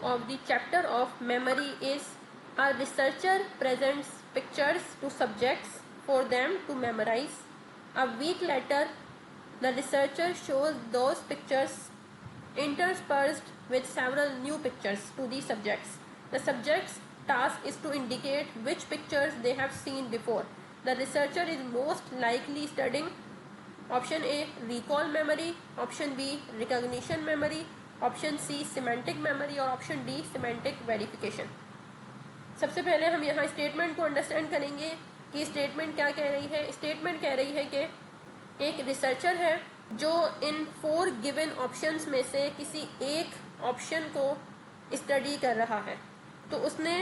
of the chapter of memory is a researcher presents pictures to subjects for them to memorize. A week later, the researcher shows those pictures interspersed with several new pictures to the subjects. The subjects' task is to indicate which pictures they have seen before. The researcher is most likely studying option A recall memory, option B recognition memory, option C semantic memory اور option D semantic verification. سب سے پہلے ہم یہاں statement کو understand کریں گے کہ statement کیا کہہ رہی ہے. اسٹیٹمنٹ کہہ رہی ہے کہ ایک ریسرچر ہے جو ان 4 گیون آپشنس میں سے کسی ایک آپشن کو اسٹڈی کر رہا ہے. تو اس نے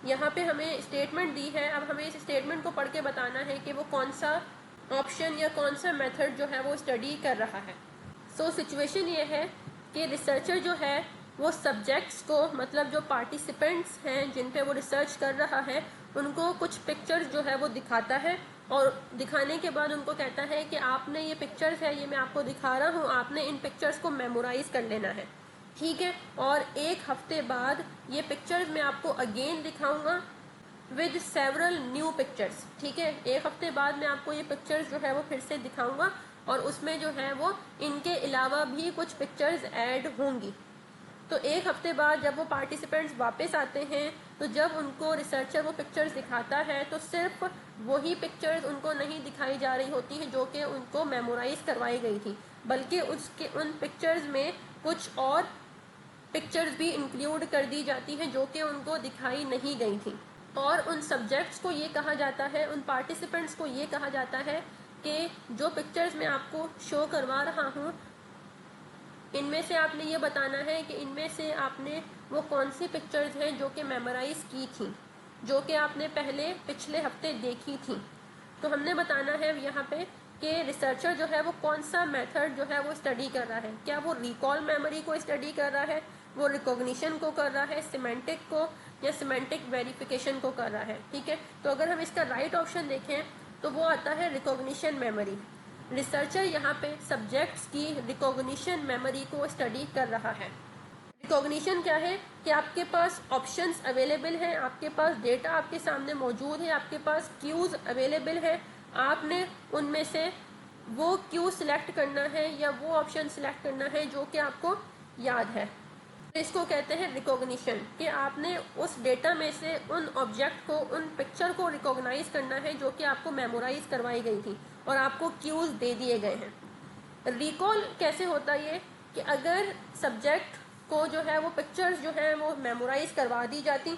یہاں پہ ہمیں اسٹیٹمنٹ دی ہے. اب ہمیں اس اسٹیٹمنٹ کو پڑھ کے بتانا ہے کہ وہ کون سا آپشن یا کون سا میتھڈ جو ہے وہ اسٹڈی کر رہا ہے. سو سچویشن یہ ہے کہ ریسرچر جو ہے وہ سبجیکٹس کو, مطلب جو پارٹیسپینٹس ہیں جن پہ وہ ریسرچ کر رہا ہے, ان کو کچھ پکچرز جو ہے وہ دکھاتا ہے اور دکھانے کے بعد ان کو کہتا ہے کہ آپ نے یہ پکچرز ہے, یہ میں آپ کو دکھا رہا ہوں, آپ نے ان پکچرز کو میمورائز کر لینا ہے. ٹھیک ہے, اور 1 ہفتے بعد یہ پکچرز میں آپ کو اگین دکھاؤں گا ود سیورل نیو پکچرز. ٹھیک ہے, 1 ہفتے بعد میں آپ کو یہ پکچرز جو ہے وہ پھر سے دکھاؤں گا اور اس میں جو ہے وہ ان کے علاوہ بھی کچھ پکچرز ایڈ ہوں گی. تو 1 ہفتے بعد جب وہ پارٹیسپینٹس واپس آتے ہیں تو جب ان کو ریسرچر وہ پکچرز دکھاتا ہے تو صرف وہی پکچرز ان کو نہیں دکھائی جا رہی ہوتی ہیں جو کہ ان کو میمورائز کروائی گئی تھی, بلکہ ان پکچرز میں کچھ اور پکچرز بھی انکلیوڈ کر دی جاتی ہیں جو کہ ان کو دکھائی نہیں گئی تھی. اور ان سبجیکٹس کو یہ کہا جاتا ہے, ان پارٹیسپینٹس کو یہ کہا جاتا ہے کہ جو پکچرز میں آپ کو شو کروا رہا ہوں ان میں سے آپ نے یہ بتانا ہے کہ ان میں سے آپ نے وہ کون سی پکچرز ہیں جو کہ میمورائز کی تھیں, جو کہ آپ نے پچھلے ہفتے دیکھی تھیں. تو ہم نے بتانا ہے یہاں پہ کہ ریسرچر جو ہے وہ کون سا میتھڈ جو ہے وہ اسٹڈی کر رہا ہے. کیا وہ ریکال میموری کو اسٹڈی کر رہا ہے, وہ ریکوگنیشن کو کر رہا ہے, سیمینٹک کو یا سیمینٹک ویریفیکیشن کو کر رہا ہے. ٹھیک ہے, تو اگر ہم اس کا رائٹ آپشن دیکھیں تو وہ آتا ہے ریکوگنیشن میموری. ریسرچر یہاں پہ سبجیکٹس کی ریکوگنیشن میموری کو اسٹڈی کر رہا ہے. ریکوگنیشن کیا ہے کہ آپ کے پاس آپشنس اویلیبل ہیں, آپ کے پاس ڈیٹا آپ کے سامنے موجود ہے, آپ کے پاس کیوز اویلیبل ہے, آپ نے ان میں سے وہ کیو سلیکٹ کرنا ہے یا وہ آپشن سلیکٹ کرنا ہے جو کہ آپ کو یاد ہے. اس کو کہتے ہیں ریکوگنیشن, کہ آپ نے اس ڈیٹا میں سے ان آبجیکٹ کو, ان پکچر کو ریکوگنائز کرنا ہے جو کہ آپ کو میمورائز کروائی گئی تھی اور آپ کو کیوز دے دیے گئے ہیں. ریکال کیسے ہوتا یہ کہ اگر سبجیکٹ کو جو ہے وہ پکچرز جو ہیں وہ میمورائز کروا دی جاتی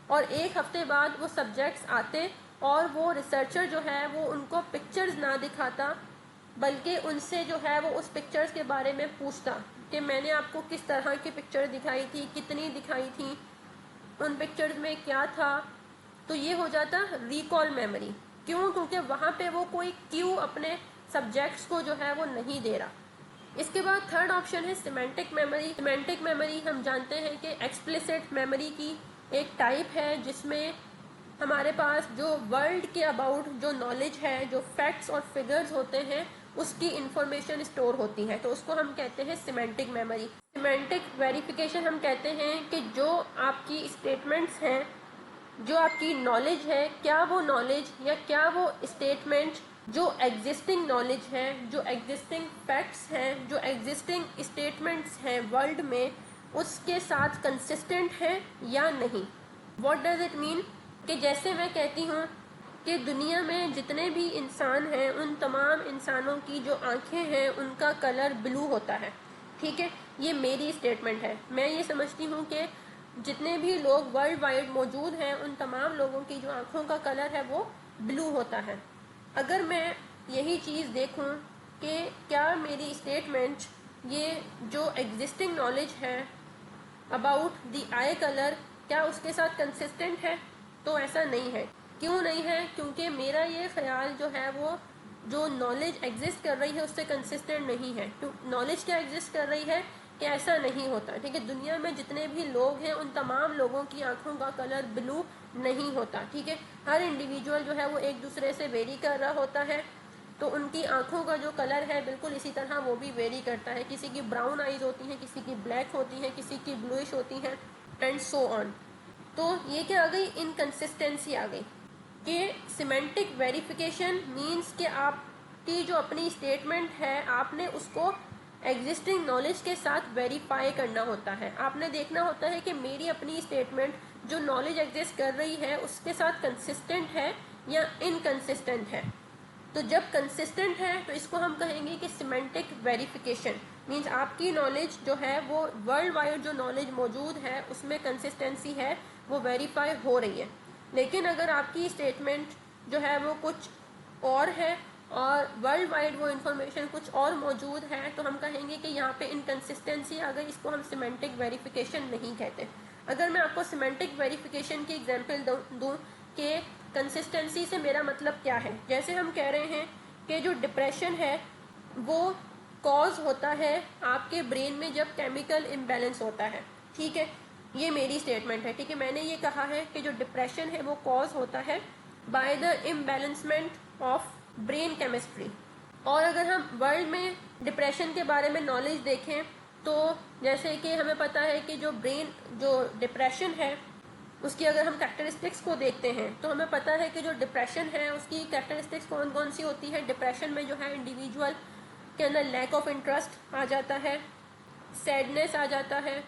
اور 1 ہفتے بعد وہ سبجیکٹس آتے اور وہ ریسرچر جو ہے وہ ان کو پکچرز نہ دکھاتا بلکہ ان سے جو ہے وہ اس پکچرز کے بارے میں پوچھتا کہ میں نے آپ کو کس طرح کی پکچر دکھائی تھی, کتنی دکھائی تھی, ان پکچرز میں کیا تھا. تو یہ ہو جاتا ریکال میموری. کیوں؟ کیونکہ وہاں پہ وہ کوئی کیو اپنے سبجیکٹس کو جو ہے وہ نہیں دے رہا. اس کے بعد 3rd آپشن ہے سیمینٹک میموری. سیمینٹک میموری ہم جانتے ہیں کہ ایکسپلیسٹ میموری کی ایک ٹائپ ہے جس میں ہمارے پاس جو ورلڈ کے اباؤٹ جو نالج ہے, جو فیکٹس اور فگرز ہوتے ہیں, اس کی انفارمیشن اسٹور ہوتی ہے, تو اس کو ہم کہتے ہیں سیمینٹک میموری. سیمینٹک ویریفیکیشن ہم کہتے ہیں کہ جو آپ کی اسٹیٹمنٹس ہیں, جو آپ کی نالج ہے, کیا وہ نالج یا کیا وہ اسٹیٹمنٹ جو ایگزسٹنگ نالج ہے, جو ایگزسٹنگ فیکٹس ہیں, جو ایگزسٹنگ اسٹیٹمنٹس ہیں ورلڈ میں, اس کے ساتھ کنسسٹنٹ ہے یا نہیں. What does it mean? کہ جیسے میں کہتی ہوں کہ دنیا میں جتنے بھی انسان ہیں ان تمام انسانوں کی جو آنکھیں ہیں ان کا کلر بلو ہوتا ہے. ٹھیک ہے, یہ میری اسٹیٹمنٹ ہے. میں یہ سمجھتی ہوں کہ جتنے بھی لوگ ورلڈ وائڈ موجود ہیں ان تمام لوگوں کی جو آنکھوں کا کلر ہے وہ بلو ہوتا ہے. اگر میں یہی چیز دیکھوں کہ کیا میری اسٹیٹمنٹ یہ جو ایگزسٹنگ نالج ہے اباؤٹ دی آئی کلر, کیا اس کے ساتھ کنسسٹنٹ ہے, تو ایسا نہیں ہے. کیوں نہیں ہے؟ کیونکہ میرا یہ خیال جو ہے وہ جو نالج ایگزسٹ کر رہی ہے اس سے کنسسٹنٹ نہیں ہے. نالج کیا ایگزسٹ کر رہی ہے کہ ایسا نہیں ہوتا. ٹھیک ہے, دنیا میں جتنے بھی لوگ ہیں ان تمام لوگوں کی آنکھوں کا کلر بلو نہیں ہوتا. ٹھیک ہے, ہر انڈیویجول جو ہے وہ ایک دوسرے سے ویری کر رہا ہوتا ہے. تو ان کی آنکھوں کا جو کلر ہے بالکل اسی طرح وہ بھی ویری کرتا ہے. کسی کی براؤن آئیز ہوتی ہیں, کسی کی بلیک ہوتی ہیں, کسی کی بلوئش ہوتی ہیں, اینڈ سو آن. تو یہ کیا آ گئی, انکنسسٹنسی آ گئی کہ سیمینٹک ویریفیکیشن مینس کہ آپ کی جو اپنی اسٹیٹمنٹ ہے آپ نے اس کو ایگزسٹنگ نالج کے ساتھ ویریفائی کرنا ہوتا ہے. آپ نے دیکھنا ہوتا ہے کہ میری اپنی اسٹیٹمنٹ جو نالج ایگزسٹ کر رہی ہے اس کے ساتھ کنسسٹنٹ ہے یا انکنسسٹنٹ ہے. تو جب کنسسٹنٹ ہے تو اس کو ہم کہیں گے کہ سیمینٹک ویریفیکیشن مینس آپ کی نالج جو ہے وہ ورلڈ وائڈ جو نالج موجود ہے اس میں کنسسٹنسی ہے, وہ ویریفائی ہو رہی ہے. لیکن اگر آپ کی اسٹیٹمنٹ جو ہے وہ کچھ اور ہے اور ورلڈ وائڈ وہ انفارمیشن کچھ اور موجود ہے تو ہم کہیں گے کہ یہاں پہ انکنسسٹنسی آ گئی, اس کو ہم سیمینٹک ویریفیکیشن نہیں کہتے. اگر میں آپ کو سیمینٹک ویریفیکیشن کی ایگزامپل دوں کہ کنسسٹنسی سے میرا مطلب کیا ہے, جیسے ہم کہہ رہے ہیں کہ جو ڈپریشن ہے وہ کاز ہوتا ہے آپ کے برین میں جب کیمیکل امبیلنس ہوتا ہے. ٹھیک ہے, یہ میری اسٹیٹمنٹ ہے. ٹھیک ہے, میں نے یہ کہا ہے کہ جو ڈپریشن ہے وہ کاز ہوتا ہے by the imbalancement of brain chemistry. اور اگر ہم ورلڈ میں ڈپریشن کے بارے میں نالج دیکھیں تو جیسے کہ ہمیں پتہ ہے کہ جو ڈپریشن ہے اس کی اگر ہم کریکٹرسٹکس کو دیکھتے ہیں تو ہمیں پتہ ہے کہ جو ڈپریشن ہے اس کی کریکٹرسٹکس کون کون سی ہوتی ہے. ڈپریشن میں جو ہے انڈیویجول کے اندر لیک آف انٹرسٹ آ جاتا ہے, سیڈنس آ جاتا ہے,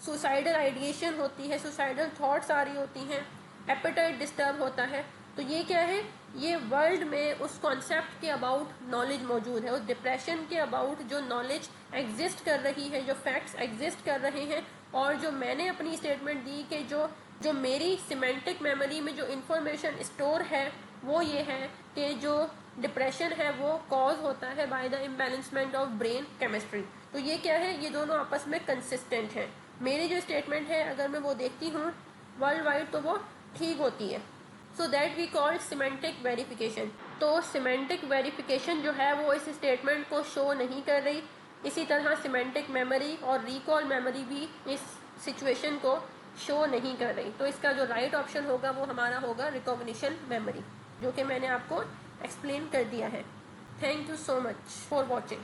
سوسائڈل آئیڈیشن ہوتی ہے, سوسائڈل تھاٹس آ رہی ہوتی ہیں, ایپیٹائٹ ڈسٹرب ہوتا ہے. تو یہ کیا ہے, یہ ورلڈ میں اس کانسیپٹ کے اباؤٹ نالج موجود ہے, اس ڈپریشن کے اباؤٹ جو نالج ایگزسٹ کر رہی ہے, جو فیکٹس ایگزسٹ کر رہے ہیں. اور جو میں نے اپنی اسٹیٹمنٹ دی کہ جو میری سیمینٹک میموری میں جو انفارمیشن اسٹور ہے وہ یہ ہے کہ جو ڈپریشن ہے وہ کاز ہوتا ہے by the imbalancement of brain chemistry. تو یہ کیا ہے, یہ دونوں آپس میں کنسسٹنٹ ہیں. میری جو اسٹیٹمنٹ ہے اگر میں وہ دیکھتی ہوں ورلڈ وائڈ تو وہ ٹھیک ہوتی ہے. So that we call semantic verification. تو سیمینٹک ویریفیکیشن جو ہے وہ اس اسٹیٹمنٹ کو شو نہیں کر رہی. اسی طرح سیمینٹک میموری اور ریکال میموری بھی اس سچویشن کو شو نہیں کر رہی. تو اس کا جو رائٹ آپشن ہوگا وہ ہمارا ہوگا ریکگنیشن میموری, جو کہ میں نے آپ کو ایکسپلین کر دیا ہے. Thank you so much for watching.